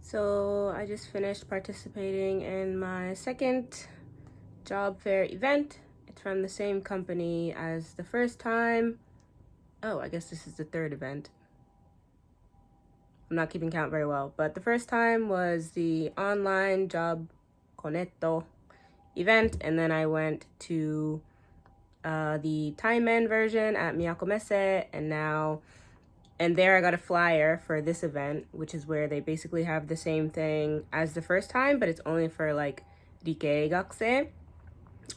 So I just finished participating in my second job fair event. It's from the same company as the first time. Oh, I guess this is the third event. I'm not keeping count very well, but the first time was the online job Conetto event, and then I went to the Taimen version at Miyako Messe, and there I got a flyer for this event, which is where they basically have the same thing as the first time, but it's only for like Rikei Gakusei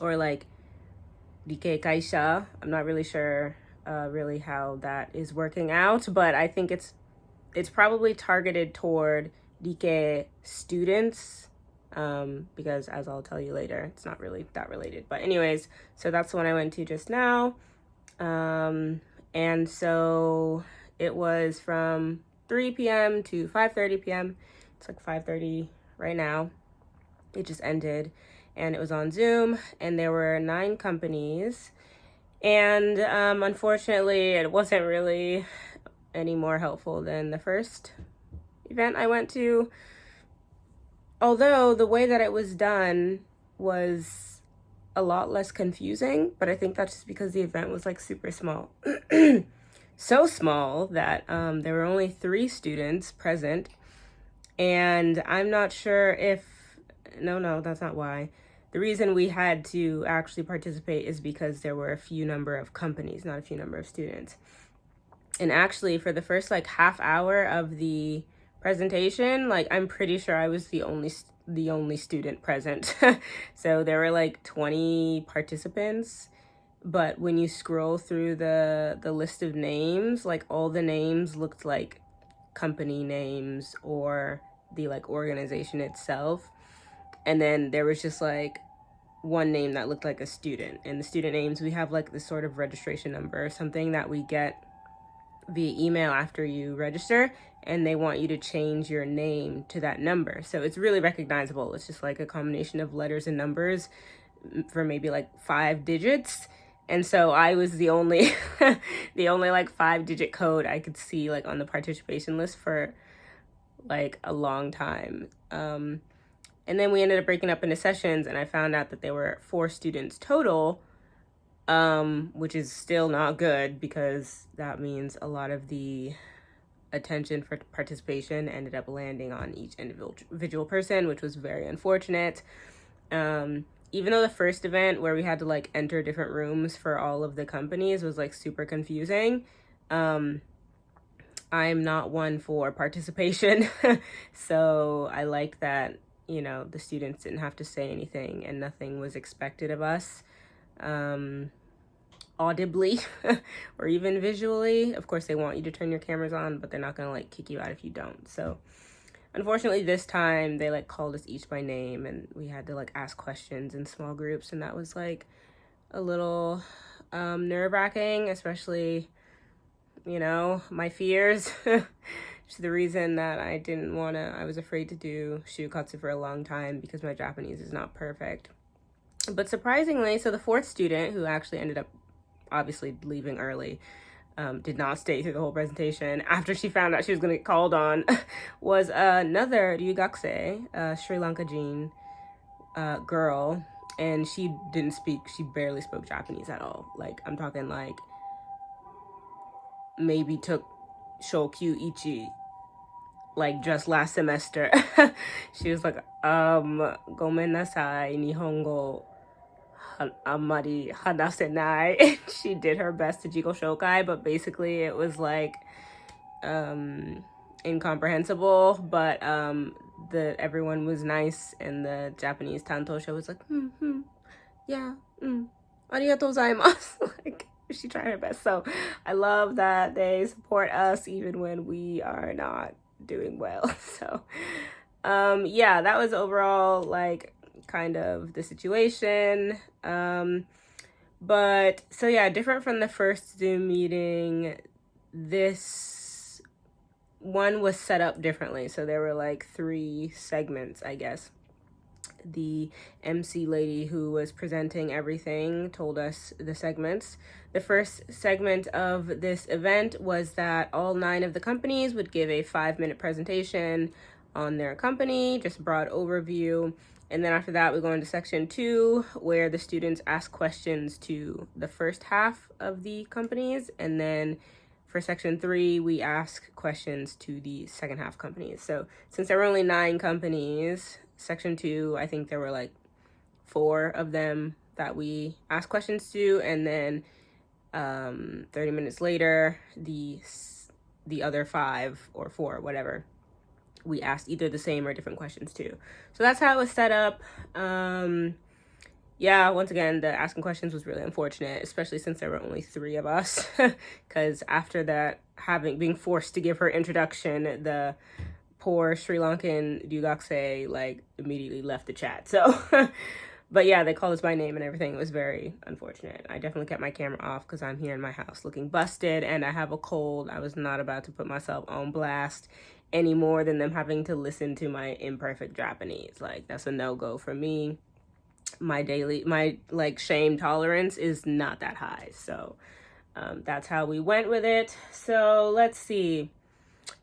or like Rikei Kaisha. I'm not really sure really how that is working out, but I think it's probably targeted toward Rikei students, because as I'll tell you later, it's not really that related. But anyways, so that's the one I went to just now. And so it was from 3 p.m. to 5:30 p.m. It's like 5:30 right now. It just ended, and it was on Zoom, and there were 9 companies. And unfortunately, it wasn't really any more helpful than the first event I went to. Although the way that it was done was a lot less confusing, but I think that's just because the event was like super small. So small that there were only 3 students present, and I'm not sure if, no, that's not why. The reason we had to actually participate is because there were a few number of companies, not a few number of students. And actually for the first like half hour of the presentation, like I'm pretty sure I was the only student present. So there were like 20 participants, but when you scroll through the list of names, like all the names looked like company names or the like organization itself. And then there was just like one name that looked like a student. And the student names, we have like this sort of registration number or something that we get via email after you register, and they want you to change your name to that number. So it's really recognizable. It's just like a combination of letters and numbers for maybe like 5 digits. And so I was the only like 5-digit code I could see like on the participation list for like a long time. And then we ended up breaking up into sessions, and I found out that there were 4 students total, which is still not good because that means a lot of the attention for participation ended up landing on each individual person, which was very unfortunate. Even though the first event where we had to like enter different rooms for all of the companies was like super confusing, I'm not one for participation. So I like that, you know, the students didn't have to say anything and nothing was expected of us, audibly or even visually. Of course, they want you to turn your cameras on, but they're not gonna like kick you out if you don't. So unfortunately this time they like called us each by name, and we had to like ask questions in small groups, and that was like a little nerve-wracking, especially, you know, my fears. Which is the reason that I was afraid to do shukatsu for a long time, because my Japanese is not perfect. But surprisingly, so the 4th student, who actually ended up obviously leaving early, did not stay through the whole presentation after she found out she was going to get called on, was another Ryugakusei, Sri Lanka Jin girl, and she barely spoke Japanese at all. Like, I'm talking like maybe took Shokyu Ichi like just last semester. She was like, gomen nasai, nihongo amari hanasenai. She did her best to Jiko Shokai, but basically it was like incomprehensible. But everyone was nice, and the Japanese tantosha was like, yeah, arigatou gozaimasu. Like, she tried her best. So I love that they support us even when we are not doing well. So yeah, that was overall like kind of the situation. But so yeah, different from the first Zoom meeting, this one was set up differently. So there were like 3 segments, I guess. The MC lady who was presenting everything told us the segments. The first segment of this event was that all 9 of the companies would give a 5-minute presentation on their company, just broad overview. And then after that, we go into section 2, where the students ask questions to the first half of the companies. And then for section 3, we ask questions to the second half companies. So since there were only 9 companies, section 2, I think there were like 4 of them that we asked questions to. And then 30 minutes later, the other 5 or 4, whatever, we asked either the same or different questions too. So that's how it was set up. Yeah, once again, the asking questions was really unfortunate, especially since there were only 3 of us. Because after that, being forced to give her introduction, the poor Sri Lankan Dugakse like immediately left the chat. So, but yeah, they called us by name and everything. It was very unfortunate. I definitely kept my camera off because I'm here in my house looking busted and I have a cold. I was not about to put myself on blast any more than them having to listen to my imperfect Japanese. Like, that's a no-go for me. My like shame tolerance is not that high. So that's how we went with it. So let's see.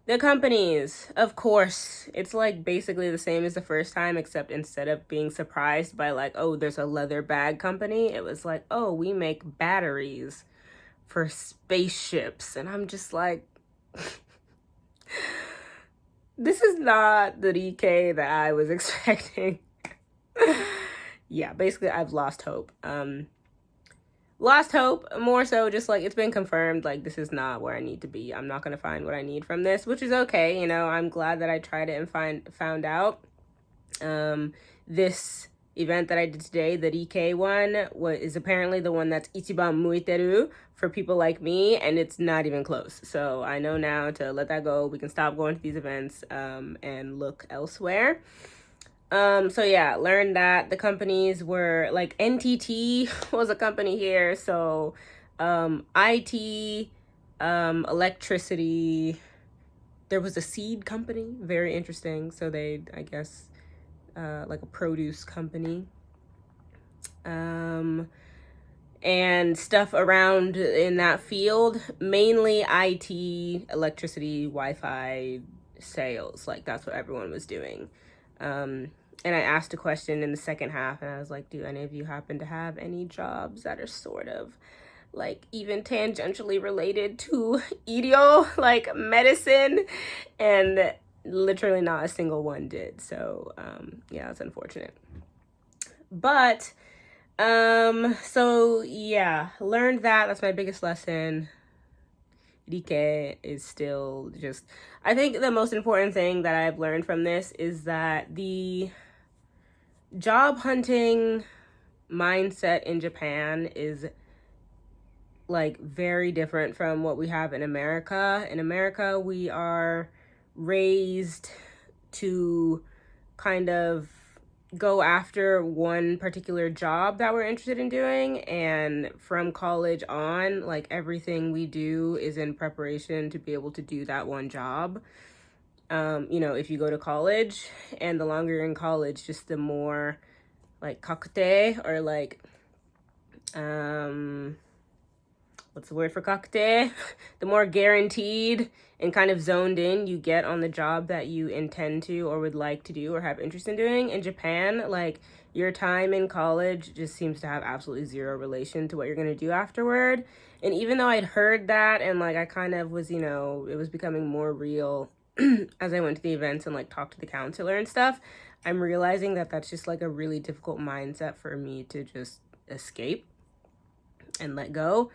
The companies, of course, it's like basically the same as the first time, except instead of being surprised by like, oh, there's a leather bag company, it was like, oh, we make batteries for spaceships. And I'm just like, this is not the DK that I was expecting. Yeah, basically I've lost hope. Lost hope, more so just like it's been confirmed, like this is not where I need to be. I'm not going to find what I need from this, which is okay. You know, I'm glad that I tried it and found out. This event that I did today, the DK one, is apparently the one that's Ichiban Muiteru for people like me, and it's not even close. So I know now to let that go. We can stop going to these events and look elsewhere. So yeah, learned that the companies were like NTT was a company here. So, IT, electricity, there was a seed company, very interesting. So they, I guess, like a produce company, and stuff around in that field, mainly IT, electricity, Wi-Fi, sales. Like that's what everyone was doing. And I asked a question in the second half and I was like, do any of you happen to have any jobs that are sort of like even tangentially related to EDO, like medicine? And literally not a single one did. So, yeah, it's unfortunate. But, so yeah, learned that. That's my biggest lesson. Rike is still just, I think the most important thing that I've learned from this is that the job hunting mindset in Japan is like very different from what we have in America. In America, we are raised to kind of go after one particular job that we're interested in doing, and from college on, like everything we do is in preparation to be able to do that one job. You know, if you go to college, and the longer you're in college, just the more like kakute, or like what's the word for kakute? The more guaranteed and kind of zoned in you get on the job that you intend to or would like to do or have interest in doing. In Japan, like your time in college just seems to have absolutely zero relation to what you're going to do afterward. And even though I'd heard that and like I kind of was, you know, it was becoming more real as I went to the events and like talked to the counselor and stuff, I'm realizing that that's just like a really difficult mindset for me to just escape and let go.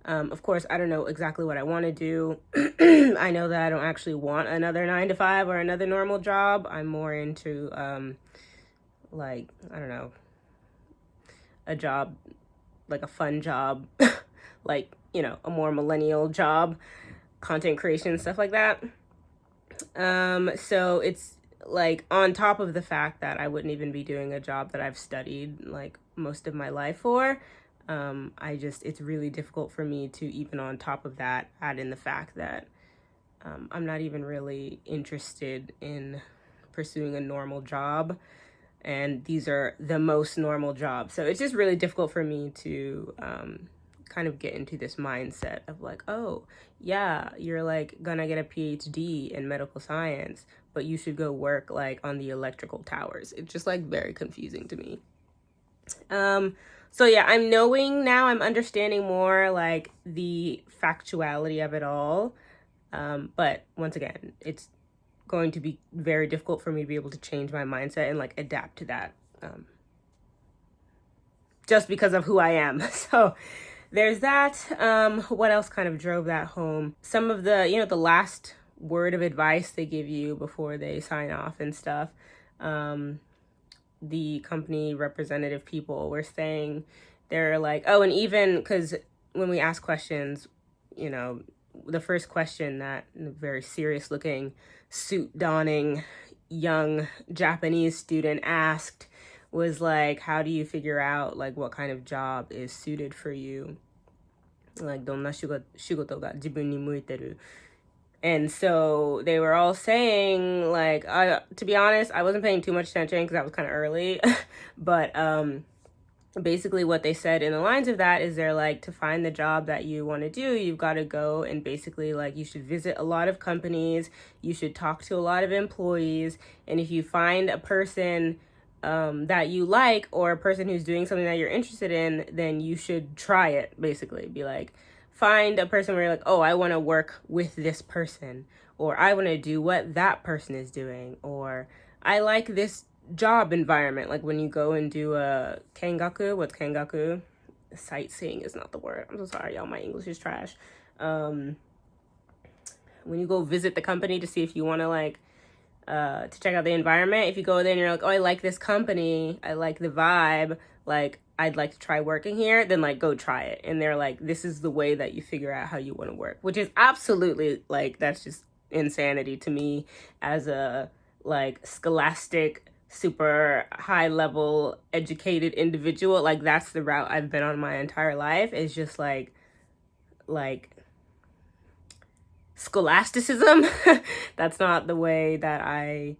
Of course, I don't know exactly what I want to do. I know that I don't actually want another 9-to-5 or another normal job. I'm more into, like, I don't know, a job, like a fun job, like, you know, a more millennial job, content creation, stuff like that. So it's like on top of the fact that I wouldn't even be doing a job that I've studied like most of my life for. It's really difficult for me to even on top of that add in the fact that I'm not even really interested in pursuing a normal job, and these are the most normal jobs. So it's just really difficult for me to kind of get into this mindset of like, oh, yeah, you're like gonna get a PhD in medical science, but you should go work like on the electrical towers. It's just like very confusing to me. So yeah, I'm understanding more like the factuality of it all. But once again, it's going to be very difficult for me to be able to change my mindset and like adapt to that. Just because of who I am. So there's that. What else kind of drove that home? Some of the, the last word of advice they give you before they sign off and stuff. The company representative people were saying, they're like, oh, and even because when we ask questions, the first question that very serious looking suit donning young Japanese student asked was like, how do you figure out like what kind of job is suited for you? Like, どんな仕事が自分に向いてる? And so they were all saying, like, to be honest, I wasn't paying too much attention because that was kind of early. But basically what they said in the lines of that is they're like, to find the job that you want to do, you've got to go and basically like you should visit a lot of companies. You should talk to a lot of employees. And if you find a person that you like or a person who's doing something that you're interested in, then you should try it, basically. Be like, find a person where you're like, oh, I want to work with this person, or I want to do what that person is doing, or I like this job environment. Like when you go and do a kengaku, what's kengaku? Sightseeing is not the word. I'm so sorry, y'all. My English is trash. When you go visit the company to see if you want to like, to check out the environment, if you go there and you're like, oh, I like this company, I like the vibe, like I'd like to try working here, then like go try it. And they're like, this is the way that you figure out how you want to work, which is absolutely like, that's just insanity to me as a like scholastic, super high level educated individual. Like that's the route I've been on my entire life, is just like scholasticism. That's not the way that I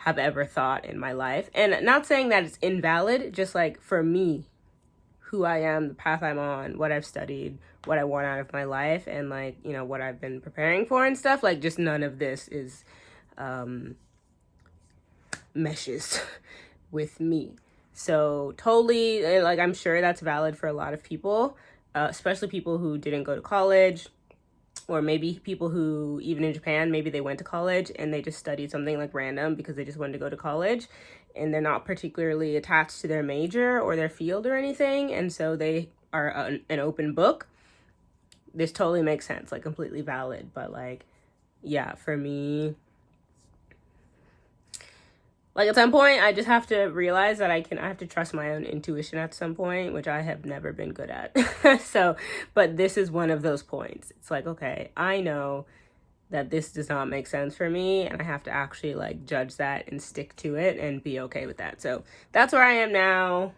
have ever thought in my life. And not saying that it's invalid, just like for me, who I am, the path I'm on, what I've studied, what I want out of my life, and like, what I've been preparing for and stuff, like just none of this is meshes with me. So totally, like I'm sure that's valid for a lot of people, especially people who didn't go to college, or maybe people who, even in Japan, maybe they went to college and they just studied something like random because they just wanted to go to college and they're not particularly attached to their major or their field or anything. And so they are an open book. This totally makes sense, like completely valid. But like, yeah, for me, like at some point, I just have to realize that I have to trust my own intuition at some point, which I have never been good at. So, but this is one of those points. It's like, okay, I know that this does not make sense for me, and I have to actually like judge that and stick to it and be okay with that. So that's where I am now.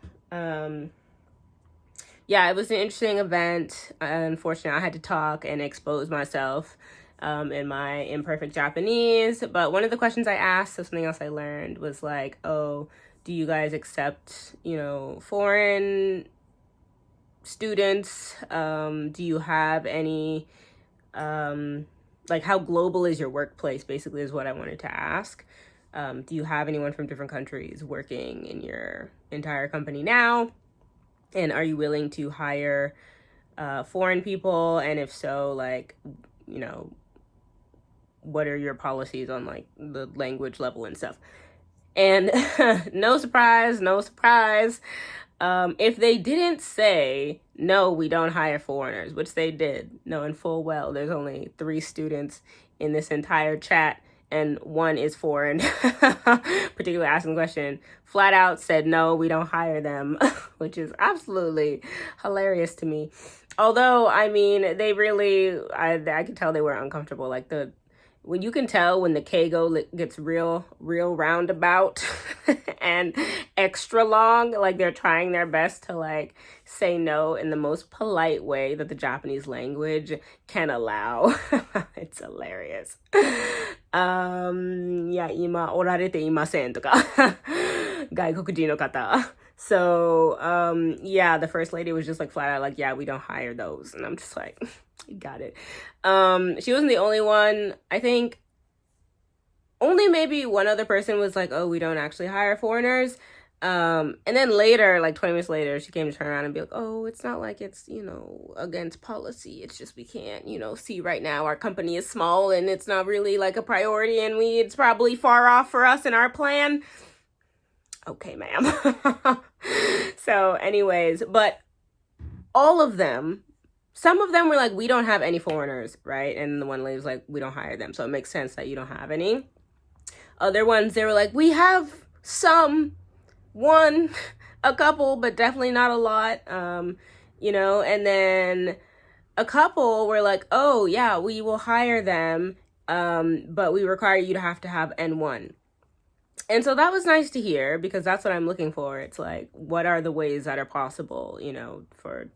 Yeah, it was an interesting event. Unfortunately, I had to talk and expose myself in my imperfect Japanese. But one of the questions I asked, so something else I learned, was like, oh, do you guys accept, foreign students? Do you have any, like how global is your workplace, basically is what I wanted to ask. Do you have anyone from different countries working in your entire company now? And are you willing to hire foreign people? And if so, like, what are your policies on like the language level and stuff? And no surprise, if they didn't say, no, we don't hire foreigners, which they did, knowing full well there's only 3 students in this entire chat and 1 is foreign, particularly asking the question, flat out said, no, we don't hire them, which is absolutely hilarious to me. Although, I mean, they really, I could tell they were uncomfortable. Like when you can tell when the Keigo gets real roundabout and extra long, like they're trying their best to like say no in the most polite way that the Japanese language can allow. It's hilarious. いや、今おられていませんとか外国人の方 So, yeah, the first lady was just like flat out like, yeah, we don't hire those. And I'm just like, you got it. She wasn't the only one. I think only maybe one other person was like, oh, we don't actually hire foreigners. And then later, like 20 minutes later, she came to turn around and be like, oh, it's not like it's, against policy. It's just we can't, see right now our company is small and it's not really like a priority and it's probably far off for us in our plan. Okay, ma'am. So anyways, but all of them, some of them were like, we don't have any foreigners, right? And the one lady was like, we don't hire them. So it makes sense that you don't have any. Other ones, they were like, we have a couple, but definitely not a lot. And then a couple were like, oh yeah, we will hire them, but we require you to have N1. And so that was nice to hear, because that's what I'm looking for. It's like, what are the ways that are possible, for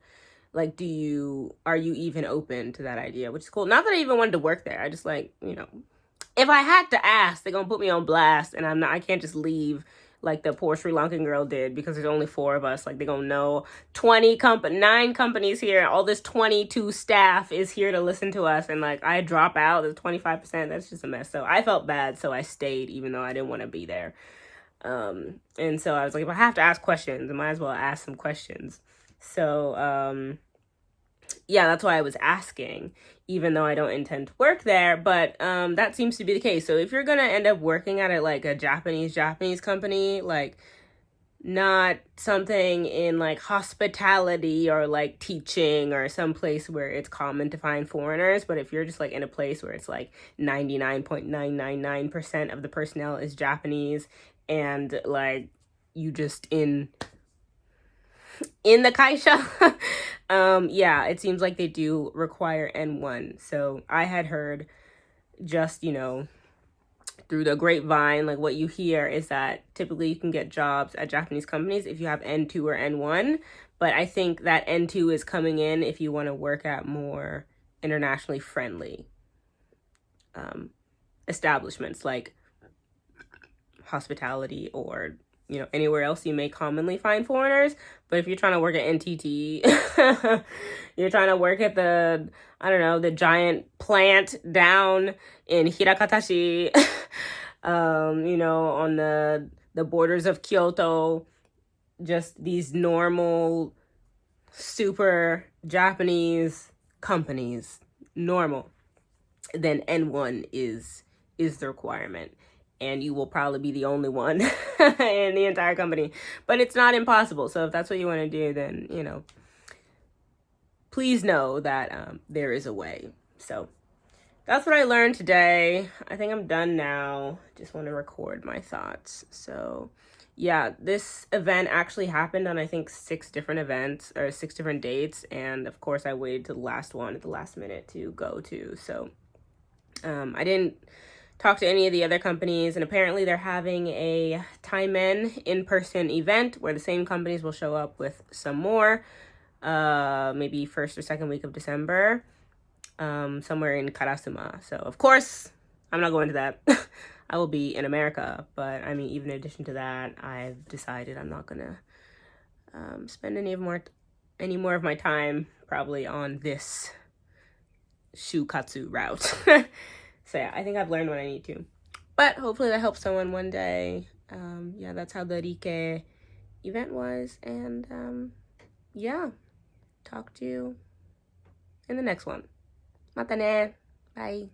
like, are you even open to that idea, which is cool. Not that I even wanted to work there. I just like, if I had to ask, they're gonna put me on blast, and I can't just leave like the poor Sri Lankan girl did, because there's only 4 of us. Like, they're gonna know 9 companies here, all this 22 staff is here to listen to us, and like I drop out, there's 25%, that's just a mess. So I felt bad, so I stayed even though I didn't want to be there. And so I was like, if I have to ask questions, I might as well ask some questions. So yeah, that's why I was asking, even though I don't intend to work there. But that seems to be the case. So if you're gonna end up working at it like a Japanese company, like not something in like hospitality or like teaching or some place where it's common to find foreigners, but if you're just like in a place where it's like 99.999% of the personnel is Japanese, and like you just in the kaisha, yeah, it seems like they do require N1. So I had heard just, through the grapevine, like what you hear is that typically you can get jobs at Japanese companies if you have N2 or N1. But I think that N2 is coming in if you want to work at more internationally friendly establishments like hospitality or anywhere else you may commonly find foreigners. But if you're trying to work at NTT, you're trying to work at the giant plant down in Hirakatashi, on the borders of Kyoto, just these normal, super Japanese companies, normal, then N1 is the requirement. And you will probably be the only one in the entire company. But it's not impossible. So if that's what you want to do, then, please know that there is a way. So that's what I learned today. I think I'm done now. Just want to record my thoughts. So yeah, this event actually happened on, I think, 6 different events or 6 different dates. And of course, I waited to the last one at the last minute to go to. So I didn't talk to any of the other companies, and apparently they're having a Taimen in-person event where the same companies will show up with some more, maybe 1st or 2nd week of December, somewhere in Karasuma. So of course I'm not going to that. I will be in America, but I mean, even in addition to that, I've decided I'm not gonna spend any more of my time probably on this shukatsu route. So yeah, I think I've learned what I need to. But hopefully that helps someone one day. Yeah, that's how the Rike event was. And yeah, talk to you in the next one. Mata ne. Bye.